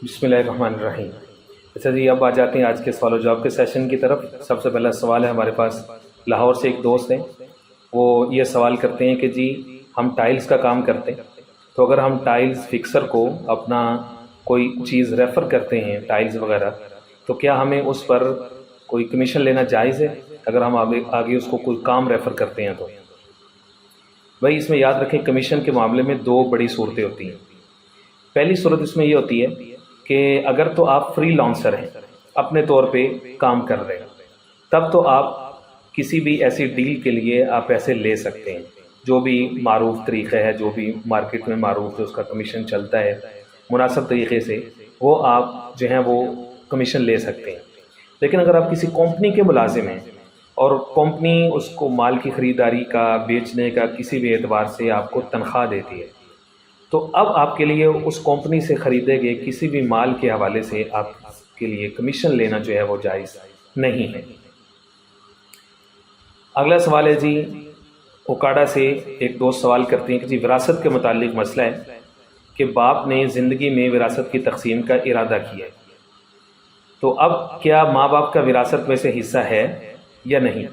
بسم اللہ الرحمن الرحیم۔ اچھا جی، اب آ جاتے ہیں آج کے سوال و جواب کے سیشن کی طرف۔ سب سے پہلا سوال ہے ہمارے پاس، لاہور سے ایک دوست ہیں، وہ یہ سوال کرتے ہیں کہ جی ہم ٹائلز کا کام کرتے ہیں، تو اگر ہم ٹائلز فکسر کو اپنا کوئی چیز ریفر کرتے ہیں ٹائلز وغیرہ، تو کیا ہمیں اس پر کوئی کمیشن لینا جائز ہے اگر ہم آگے اس کو کوئی کام ریفر کرتے ہیں؟ تو بھائی اس میں یاد رکھیں، کمیشن کے معاملے میں دو بڑی صورتیں ہوتی ہیں۔ پہلی صورت اس میں یہ ہوتی ہے کہ اگر تو آپ فری لانسر ہیں، اپنے طور پہ کام کر رہے ہیں، تب تو آپ کسی بھی ایسی ڈیل کے لیے آپ پیسے لے سکتے ہیں، جو بھی معروف طریقہ ہے، جو بھی مارکیٹ میں معروف ہے، اس کا کمیشن چلتا ہے مناسب طریقے سے، وہ آپ جو ہیں وہ کمیشن لے سکتے ہیں۔ لیکن اگر آپ کسی کمپنی کے ملازم ہیں اور کمپنی اس کو مال کی خریداری کا، بیچنے کا کسی بھی اعتبار سے آپ کو تنخواہ دیتی ہے، تو اب آپ کے لیے اس کمپنی سے خریدے گئے کسی بھی مال کے حوالے سے آپ کے لیے کمیشن لینا جو ہے وہ جائز نہیں ہے۔ اگلا سوال ہے جی، اوکاڑا سے ایک دوست سوال کرتے ہیں کہ جی وراثت کے متعلق مسئلہ ہے کہ باپ نے زندگی میں وراثت کی تقسیم کا ارادہ کیا ہے، تو اب کیا ماں باپ کا وراثت میں سے حصہ ہے یا نہیں؟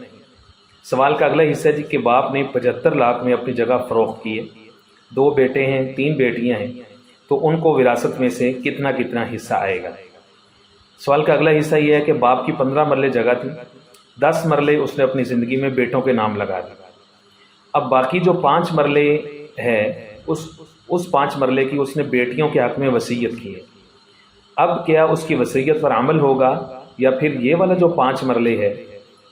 سوال کا اگلا حصہ ہے جی کہ باپ نے 75 لاکھ میں اپنی جگہ فروخت کی ہے، 2 بیٹے ہیں، 3 بیٹیاں ہیں، تو ان کو وراثت میں سے کتنا کتنا حصہ آئے گا؟ سوال کا اگلا حصہ یہ ہے کہ باپ کی 15 مرلے جگہ تھی، 10 مرلے اس نے اپنی زندگی میں بیٹوں کے نام لگا دی، اب باقی جو 5 مرلے ہے اس 5 مرلے کی اس نے بیٹیوں کے حق میں وصیت کی ہے۔ اب کیا اس کی وصیت پر عمل ہوگا یا پھر یہ والا جو 5 مرلے ہے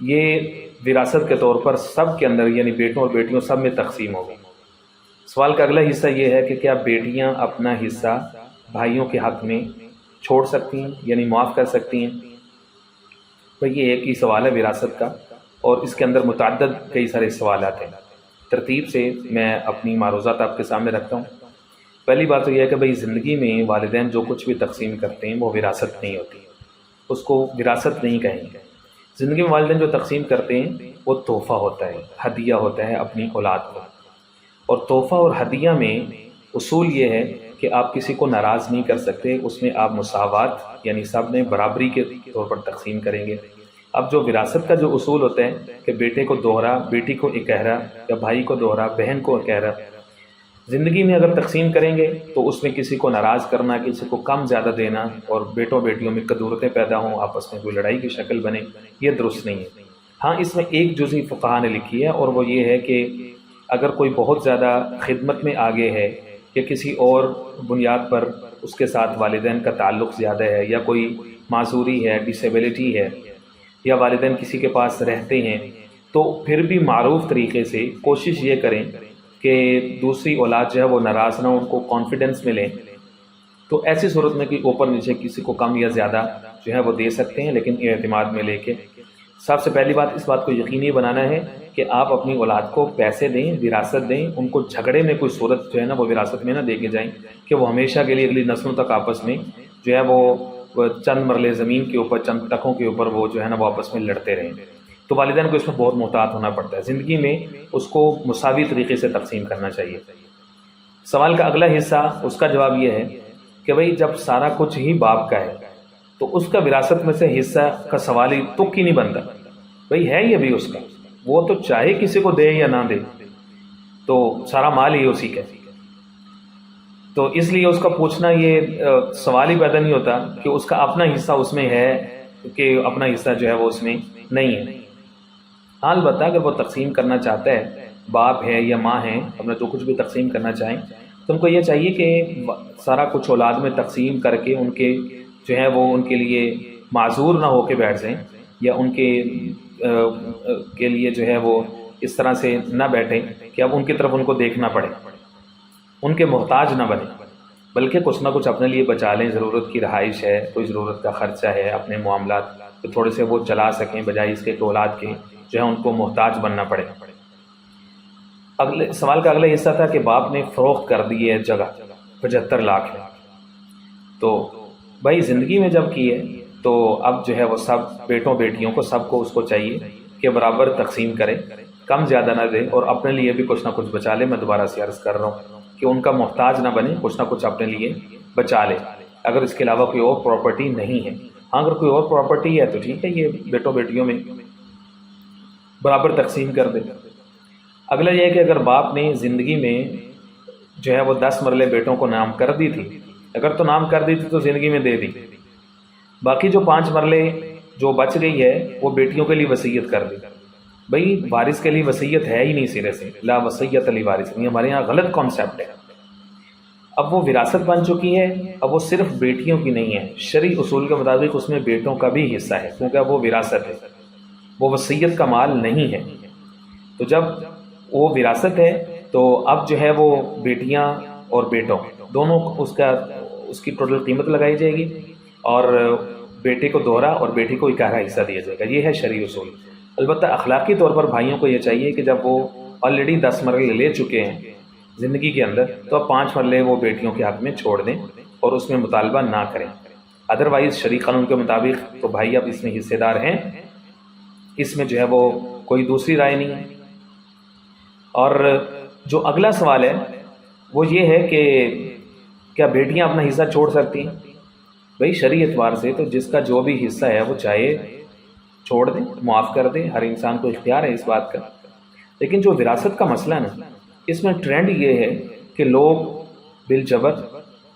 یہ وراثت کے طور پر سب کے اندر یعنی بیٹوں اور بیٹیوں سب میں تقسیم ہوگی؟ سوال کا اگلا حصہ یہ ہے کہ کیا بیٹیاں اپنا حصہ بھائیوں کے حق میں چھوڑ سکتی ہیں یعنی معاف کر سکتی ہیں؟ بھئی یہ ایک ہی سوال ہے وراثت کا، اور اس کے اندر متعدد کئی سارے سوالات ہیں۔ ترتیب سے میں اپنی معروضات آپ کے سامنے رکھتا ہوں۔ پہلی بات تو یہ ہے کہ بھئی زندگی میں والدین جو کچھ بھی تقسیم کرتے ہیں وہ وراثت نہیں ہوتی، اس کو وراثت نہیں کہیں گے۔ زندگی میں والدین جو تقسیم کرتے ہیں وہ تحفہ ہوتا ہے، ہدیہ ہوتا ہے اپنی اولاد کو، اور تحفہ اور ہدیہ میں اصول یہ ہے کہ آپ کسی کو ناراض نہیں کر سکتے، اس میں آپ مساوات یعنی سب نے برابری کے طور پر تقسیم کریں گے۔ اب جو وراثت کا جو اصول ہوتا ہے کہ بیٹے کو دوہرا، بیٹی کو اکہرا، یا بھائی کو دوہرا، بہن کو اکہرا، زندگی میں اگر تقسیم کریں گے تو اس میں کسی کو ناراض کرنا، کسی کو کم زیادہ دینا اور بیٹوں بیٹیوں میں کدورتیں پیدا ہوں، آپس میں کوئی لڑائی کی شکل بنے، یہ درست نہیں ہے۔ ہاں اس میں ایک جزئی فقہا نے لکھی ہے، اور وہ یہ ہے کہ اگر کوئی بہت زیادہ خدمت میں آگے ہے یا کسی اور بنیاد پر اس کے ساتھ والدین کا تعلق زیادہ ہے، یا کوئی معذوری ہے، ڈسیبلٹی ہے، یا والدین کسی کے پاس رہتے ہیں، تو پھر بھی معروف طریقے سے کوشش یہ کریں کہ دوسری اولاد جو ہے وہ ناراض نہ ہو، ان کو کانفیڈنس ملے، تو ایسی صورت میں کہ اوپر نیچے کسی کو کم یا زیادہ جو ہے وہ دے سکتے ہیں، لیکن اعتماد میں لے کے۔ سب سے پہلی بات اس بات کو یقینی بنانا ہے کہ آپ اپنی اولاد کو پیسے دیں، وراثت دیں، ان کو جھگڑے میں کوئی صورت جو ہے نا وہ وراثت میں نہ دے کے جائیں کہ وہ ہمیشہ کے لیے اگلی نسلوں تک آپس میں جو ہے وہ چند مرلے زمین کے اوپر، چند ٹکوں کے اوپر وہ جو ہے نا وہ آپس میں لڑتے رہیں۔ تو والدین کو اس میں بہت محتاط ہونا پڑتا ہے، زندگی میں اس کو مساوی طریقے سے تقسیم کرنا چاہیے۔ سوال کا اگلا حصہ، اس کا جواب یہ ہے کہ بھئی جب سارا کچھ ہی باپ کا ہے تو اس کا وراثت میں سے حصہ کا سوال ہی تک ہی نہیں بنتا۔ بھئی ہے یہ بھی اس کا، وہ تو چاہے کسی کو دے یا نہ دے تو سارا مال ہی اسی کا، تو اس لیے اس کا پوچھنا یہ سوال ہی پیدا نہیں ہوتا کہ اس کا اپنا حصہ اس میں ہے کہ اپنا حصہ جو ہے وہ اس میں نہیں ہے۔ البتہ اگر وہ تقسیم کرنا چاہتا ہے، باپ ہے یا ماں ہے، اپنا جو کچھ بھی تقسیم کرنا چاہیں، تو ان کو یہ چاہیے کہ سارا کچھ اولاد میں تقسیم کر کے ان کے جو ہے وہ ان کے لیے معذور نہ ہو کے بیٹھ جائیں، یا ان کے لیے جو ہے وہ اس طرح سے نہ بیٹھیں کہ اب ان کی طرف ان کو دیکھنا پڑے، ان کے محتاج نہ بنیں، بلکہ کچھ نہ کچھ اپنے لیے بچا لیں۔ ضرورت کی رہائش ہے، کوئی ضرورت کا خرچہ ہے، اپنے معاملات تو تھوڑے سے وہ چلا سکیں، بجائے اس کے کہ اولاد کے جو ہے ان کو محتاج بننا پڑے۔ اگلے سوال کا اگلا حصہ تھا کہ باپ نے فروخت کر دی ہے جگہ، 75 لاکھ ہے، تو بھائی زندگی میں جب کی ہے تو اب جو ہے وہ سب بیٹوں بیٹیوں کو سب کو اس کو چاہیے کہ برابر تقسیم کرے، کم زیادہ نہ دے، اور اپنے لیے بھی کچھ نہ کچھ بچا لے۔ میں دوبارہ سے عرض کر رہا ہوں کہ ان کا محتاج نہ بنے، کچھ نہ کچھ اپنے لیے بچا لے۔ اگر اس کے علاوہ کوئی اور پراپرٹی نہیں ہے. ہاں اگر کوئی اور پراپرٹی ہے تو ٹھیک ہے، یہ بیٹوں بیٹیوں میں برابر تقسیم کر دے. اگلا یہ ہے کہ اگر باپ نے زندگی میں جو ہے وہ 10 مرلے بیٹوں کو نام کر دی تھی، اگر تو نام کر دی تھی تو زندگی میں دے دی، باقی جو 5 مرلے جو بچ گئی ہے وہ بیٹیوں کے لیے وصیت کر دی. بھئی وارث کے لیے وصیت ہے ہی نہیں سرے سے، لا وصیت لوارث، یہ ہمارے یہاں غلط کانسیپٹ ہے. اب وہ وراثت بن چکی ہے، اب وہ صرف بیٹیوں کی نہیں ہے، شرعی اصول کے مطابق اس میں بیٹوں کا بھی حصہ ہے، کیونکہ اب وہ وراثت ہے، وہ وصیت کا مال نہیں ہے. تو جب وہ وراثت ہے تو اب جو ہے وہ بیٹیاں اور بیٹوں دونوں اس کی ٹوٹل قیمت لگائی جائے گی، اور بیٹے کو دوہرا اور بیٹی کو اکارہ حصہ دیا جائے گا. یہ ہے شرعی اصول. البتہ اخلاقی طور پر بھائیوں کو یہ چاہیے کہ جب وہ آلریڈی 10 مرلے لے چکے ہیں زندگی کے اندر، تو اب 5 مرلے وہ بیٹیوں کے حق میں چھوڑ دیں اور اس میں مطالبہ نہ کریں. ادروائز شرعی قانون کے مطابق تو بھائی اب اس میں حصے دار ہیں، اس میں جو ہے وہ کوئی دوسری رائے نہیں ہے. اور جو اگلا سوال ہے وہ یہ ہے کہ کیا بیٹیاں اپنا حصہ چھوڑ سکتی ہیں؟ بھئی شرعی اعتبار سے تو جس کا جو بھی حصہ ہے وہ چاہے چھوڑ دیں، معاف کر دیں، ہر انسان کو اختیار ہے اس بات کا. لیکن جو وراثت کا مسئلہ ہے نا، اس میں ٹرینڈ یہ ہے کہ لوگ بالجبر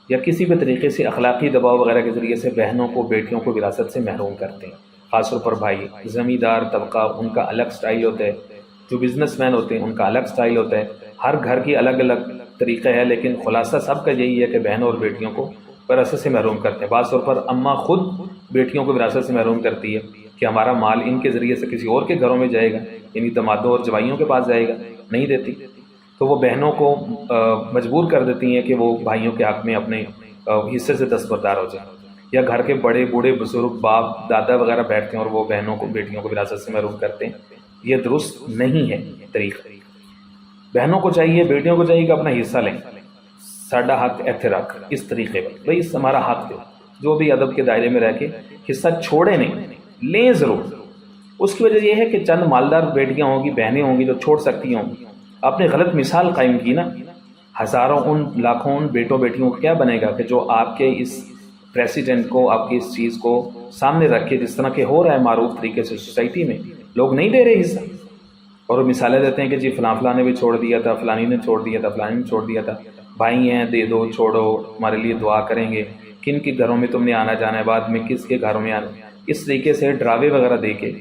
یا کسی بھی طریقے سے اخلاقی دباؤ وغیرہ کے ذریعے سے بہنوں کو بیٹیوں کو وراثت سے محروم کرتے ہیں. خاص طور پر بھائی زمیندار طبقہ، ان کا الگ سٹائل ہوتا ہے، جو بزنس مین ہوتے ہیں ان کا الگ سٹائل ہوتا ہے، ہر گھر کی الگ الگ طریقہ ہے، لیکن خلاصہ سب کا یہی ہے کہ بہنوں اور بیٹیوں کو وراثت سے محروم کرتے ہیں. بعض طور پر اماں خود بیٹیوں کو وراثت سے محروم کرتی ہے کہ ہمارا مال ان کے ذریعے سے کسی اور کے گھروں میں جائے گا، یعنی دمادوں اور جوائیوں کے پاس جائے گا، نہیں دیتی. تو وہ بہنوں کو مجبور کر دیتی ہیں کہ وہ بھائیوں کے حق میں اپنے حصے سے دستبردار ہو جائیں. یا گھر کے بڑے بوڑھے بزرگ باپ دادا وغیرہ بیٹھتے ہیں اور وہ بہنوں کو بیٹیوں کو وراثت سے محروم کرتے ہیں. یہ درست نہیں ہے طریقہ. بہنوں کو چاہیے، بیٹیوں کو چاہیے کہ اپنا حصہ لیں، ساڈا حق ایتھے رکھ، اس طریقے پر بھئی اس ہمارا حق ہے، جو بھی ادب کے دائرے میں رہ کے حصہ چھوڑے نہیں، لیں ضرور. اس کی وجہ یہ ہے کہ چند مالدار بیٹیاں ہوں گی، بہنیں ہوں گی جو چھوڑ سکتی ہوں گی. آپ نے غلط مثال قائم کی نا، ہزاروں ان لاکھوں ان بیٹوں بیٹیوں کو کیا بنے گا کہ جو آپ کے اس پریسیڈنٹ کو، آپ کی اس چیز کو سامنے رکھ کے جس طرح کے ہو رہا ہے معروف طریقے سے سوسائٹی میں، لوگ نہیں دے رہے حصہ، اور وہ مثالیں دیتے ہیں کہ جی فلاں فلاں نے بھی چھوڑ دیا تھا، فلانی نے چھوڑ دیا تھا، فلانی نے چھوڑ دیا تھا، بھائی ہیں دے دو، چھوڑو، ہمارے لیے دعا کریں گے، کن کے گھروں میں تم نے آنا جانا ہے، بعد میں کس کے گھروں میں آنا. اس طریقے سے ڈراوے وغیرہ دے کے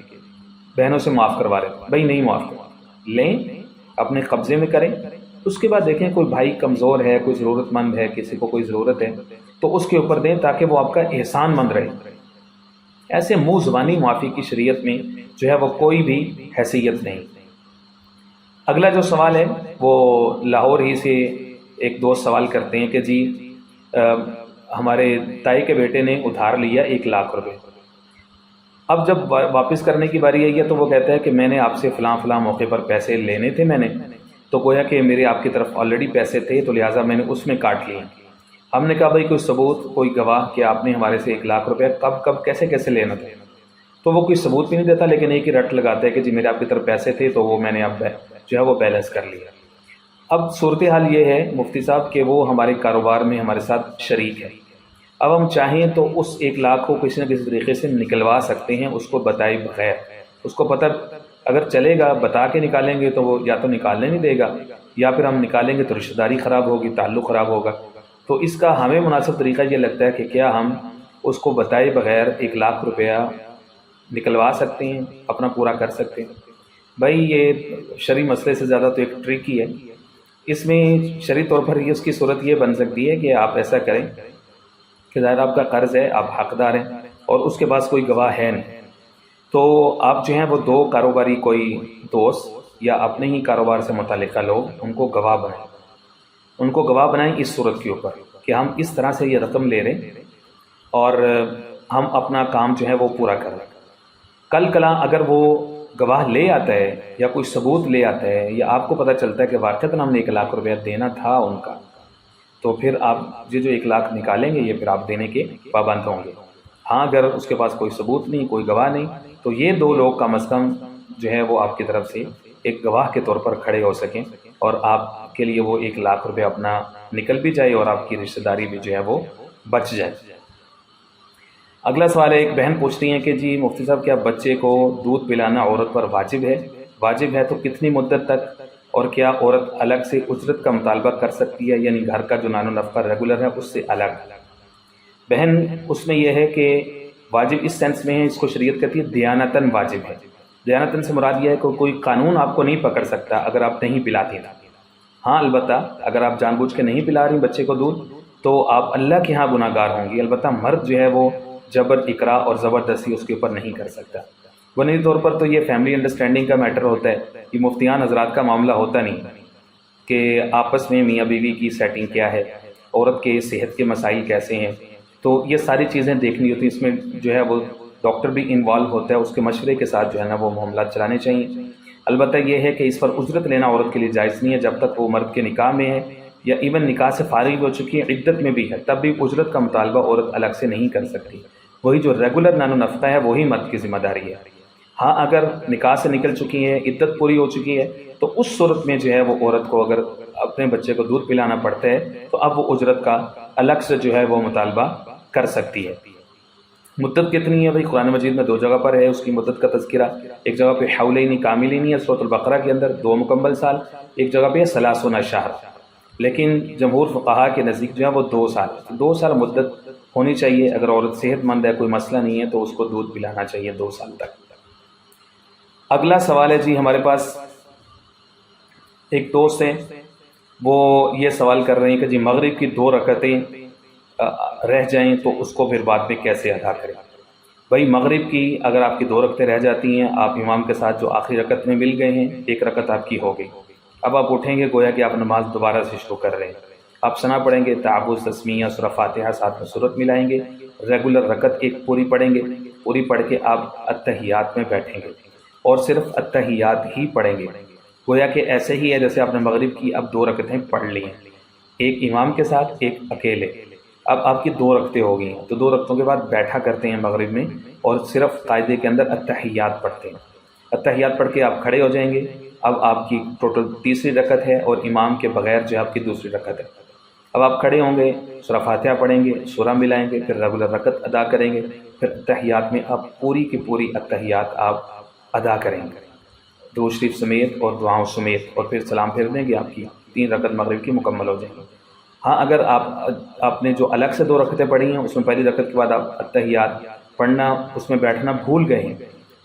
بہنوں سے معاف کروا رہے. بھائی نہیں معاف کروا، لیں اپنے قبضے میں کریں. اس کے بعد دیکھیں کوئی بھائی کمزور ہے، کوئی ضرورت مند ہے، کسی کو کوئی ضرورت ہے تو اس کے اوپر دیں تاکہ وہ آپ کا احسان مند رہے. ایسے منہ زبانی معافی کی شریعت میں جو ہے وہ کوئی بھی حیثیت نہیں. اگلا جو سوال ہے وہ لاہور ہی سے ایک دوست سوال کرتے ہیں کہ جی ہمارے تائی کے بیٹے نے ادھار لیا 1 لاکھ روپے. اب جب واپس کرنے کی باری آئی ہے تو وہ کہتا ہے کہ میں نے آپ سے فلاں فلاں موقع پر پیسے لینے تھے، میں نے تو گویا کہ میرے آپ کی طرف آلریڈی پیسے تھے تو لہٰذا میں نے اس میں کاٹ لیے. ہم نے کہا بھائی کوئی ثبوت، کوئی گواہ کہ آپ نے ہمارے سے 1 لاکھ روپے کب کیسے لینا تھا. تو وہ کوئی ثبوت بھی نہیں دیتا، لیکن ایک ہی رٹ لگاتا ہے کہ جی میرے آپ کی طرف پیسے تھے تو وہ میں نے اب جو ہے وہ بیلنس کر لیا. اب صورتحال یہ ہے مفتی صاحب کہ وہ ہمارے کاروبار میں ہمارے ساتھ شریک ہے. اب ہم چاہیں تو اس 1 لاکھ کو کسی نہ کسی طریقے سے نکلوا سکتے ہیں، اس کو بتائے بغیر. اس کو پتہ اگر چلے گا بتا کے نکالیں گے تو وہ یا تو نکالنے نہیں دے گا، یا پھر ہم نکالیں گے تو رشتہ داری خراب ہوگی، تعلق خراب ہوگا. تو اس کا ہمیں مناسب طریقہ یہ لگتا ہے کہ کیا ہم اس کو بتائے بغیر 1 لاکھ روپیہ نکلوا سکتے ہیں، اپنا پورا کر سکتے ہیں. بھائی یہ شرعی مسئلے سے زیادہ تو ایک ٹرک ہی ہے. اس میں شرعی طور پر یہ اس کی صورت یہ بن سکتی ہے کہ آپ ایسا کریں کہ ظاہر آپ کا قرض ہے، آپ حقدار ہیں اور اس کے پاس کوئی گواہ ہے نہیں، تو آپ جو ہیں وہ 2 کاروباری کوئی دوست یا اپنے ہی کاروبار سے متعلقہ لوگ ان کو گواہ بنائیں. ان کو گواہ بنائیں اس صورت کے اوپر کہ ہم اس طرح سے یہ رقم لے رہے ہیں اور ہم اپنا کام جو ہے وہ پورا کر رہے ہیں. کل کلا اگر وہ گواہ لے آتا ہے یا کوئی ثبوت لے آتا ہے یا آپ کو پتہ چلتا ہے کہ واقعتاً ہم نے 1 لاکھ روپیہ دینا تھا ان کا، تو پھر آپ جو 1 لاکھ نکالیں گے یہ پھر آپ دینے کے پابند ہوں گے. ہاں اگر اس کے پاس کوئی ثبوت نہیں، کوئی گواہ نہیں، تو یہ 2 لوگ کم از کم جو ہے وہ آپ کی طرف سے ایک گواہ کے طور پر کھڑے ہو سکیں اور آپ کے لیے وہ 1 لاکھ روپے اپنا نکل بھی جائے اور آپ کی رشتہ داری بھی جو ہے وہ بچ جائے۔ اگلا سوال ہے، ایک بہن پوچھتی ہیں کہ جی مفتی صاحب کیا بچے کو دودھ پلانا عورت پر واجب ہے؟ واجب ہے تو کتنی مدت تک، اور کیا عورت الگ سے اجرت کا مطالبہ کر سکتی ہے، یعنی گھر کا جو نان و نفقہ ریگولر ہے اس سے الگ؟ بہن اس میں یہ ہے کہ واجب اس سینس میں ہے، اس کو شریعت کہتی ہے دیانتاً واجب ہے۔ دیانتاً سے مراد یہ ہے کہ کوئی قانون آپ کو نہیں پکڑ سکتا اگر آپ نہیں پلاتی ہیں۔ ہاں البتہ اگر آپ جان بوجھ کے نہیں پلا رہی بچے کو دودھ تو آپ اللہ کے ہاں گناہ گار ہوں گی۔ البتہ مرد جو ہے وہ جبر، اکراہ اور زبردستی اس کے اوپر نہیں کر سکتا۔ بنیادی طور پر تو یہ فیملی انڈرسٹینڈنگ کا میٹر ہوتا ہے، یہ مفتیان حضرات کا معاملہ ہوتا نہیں کہ آپس میں میاں بیوی کی سیٹنگ کیا ہے، عورت کے صحت کے مسائل کیسے ہیں، تو یہ ساری چیزیں دیکھنی ہوتی ہیں۔ اس میں جو ہے وہ ڈاکٹر بھی انوالو ہوتا ہے، اس کے مشورے کے ساتھ جو ہے نا وہ معاملات چلانے چاہیے۔ البتہ یہ ہے کہ اس پر اجرت لینا عورت کے لیے جائز نہیں ہے جب تک وہ مرد کے نکاح میں ہے، یا ایون نکاح سے فارغ ہو چکی ہے، عدت میں بھی ہے، تب بھی اجرت کا مطالبہ عورت الگ سے نہیں کر سکتی۔ وہی جو ریگولر نان و نفقہ ہے وہی مرد کی ذمہ داری ہے۔ ہاں اگر نکاح سے نکل چکی ہے، عدت پوری ہو چکی ہے، تو اس صورت میں جو ہے وہ عورت کو اگر اپنے بچے کو دودھ پلانا پڑتا ہے تو اب وہ اجرت کا الگ سے جو ہے وہ مطالبہ کر سکتی ہے۔ مدت کتنی ہے؟ بھائی قرآن مجید میں 2 جگہ پر ہے اس کی مدت کا تذکرہ۔ ایک جگہ پہ حولین کاملین ہے سورۃ البقرہ کے اندر 2 مکمل سال، ایک جگہ پہ 30 شہر، لیکن جمہور فقہا کے نزدیک جو ہے وہ 2 سال 2 سال مدت ہونی چاہیے۔ اگر عورت صحت مند ہے، کوئی مسئلہ نہیں ہے، تو اس کو دودھ پلانا چاہیے 2 سال تک۔ اگلا سوال ہے جی ہمارے پاس ایک دوست ہیں، وہ یہ سوال کر رہے ہیں کہ جی مغرب کی 2 رکعتیں رہ جائیں تو اس کو پھر بعد میں کیسے ادا کریں؟ بھائی مغرب کی اگر آپ کی 2 رکعتیں رہ جاتی ہیں، آپ امام کے ساتھ جو آخری رکعت میں مل گئے ہیں، 1 رکعت آپ کی ہو گئی، اب آپ اٹھیں گے گویا کہ آپ نماز دوبارہ سے شروع کر رہے ہیں، آپ ثنا پڑھیں گے، تعوذ، تسمیہ، سورہ فاتحہ ساتھ میں سورت ملائیں گے، ریگولر رکعت 1 پوری پڑھیں گے، پوری پڑھ کے آپ اتحیات میں بیٹھیں گے اور صرف اتحیات ہی پڑھیں گے، گویا کہ ایسے ہی ہے جیسے آپ نے مغرب کی اب 2 رکعتیں پڑھ لی ہیں، 1 امام کے ساتھ 1 اکیلے۔ اب آپ کی 2 رکعتیں ہو گئی ہیں، تو 2 رکعتوں کے بعد بیٹھا کرتے ہیں مغرب میں اور صرف قاعدے کے اندر اتحیات پڑھتے ہیں۔ اتحیات پڑھ کے آپ کھڑے ہو جائیں گے، اب آپ کی ٹوٹل 3ری رکعت ہے اور امام کے بغیر جو ہے آپ کی 2ری رکعت ہے۔ اب آپ کھڑے ہوں گے، سورہ فاتحہ پڑھیں گے، سورہ ملائیں گے، پھر ریگولر رکعت ادا کریں گے، پھر اتحیات میں آپ پوری کی پوری اتحیات آپ ادا کریں گے، درود شریف سمیت اور دعاؤں سمیت، اور پھر سلام پھیر دیں گے، آپ کی 3 رکعت مغرب کی مکمل ہو جائیں گی۔ ہاں اگر آپ نے جو الگ سے 2 رکعتیں پڑھی ہیں اس میں پہلی رکعت کے بعد آپ اتحیات پڑھنا، اس میں بیٹھنا بھول گئے ہیں،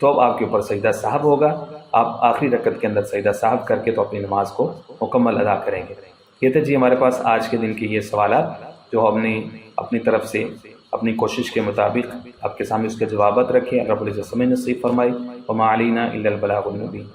تو اب آپ کے اوپر سجدہ سہو ہوگا، آپ آخری رکعت کے اندر سجدہ سہو کر کے تو اپنی نماز کو مکمل ادا کریں گے۔ یہ تھے جی ہمارے پاس آج کے دن کے یہ سوالات جو ہم نے اپنی طرف سے اپنی کوشش کے مطابق آپ کے سامنے اس کے جوابات رکھے۔ رب العزت سمجھ نصیب فرمائی۔ وما علینا الا البلاغ المبین۔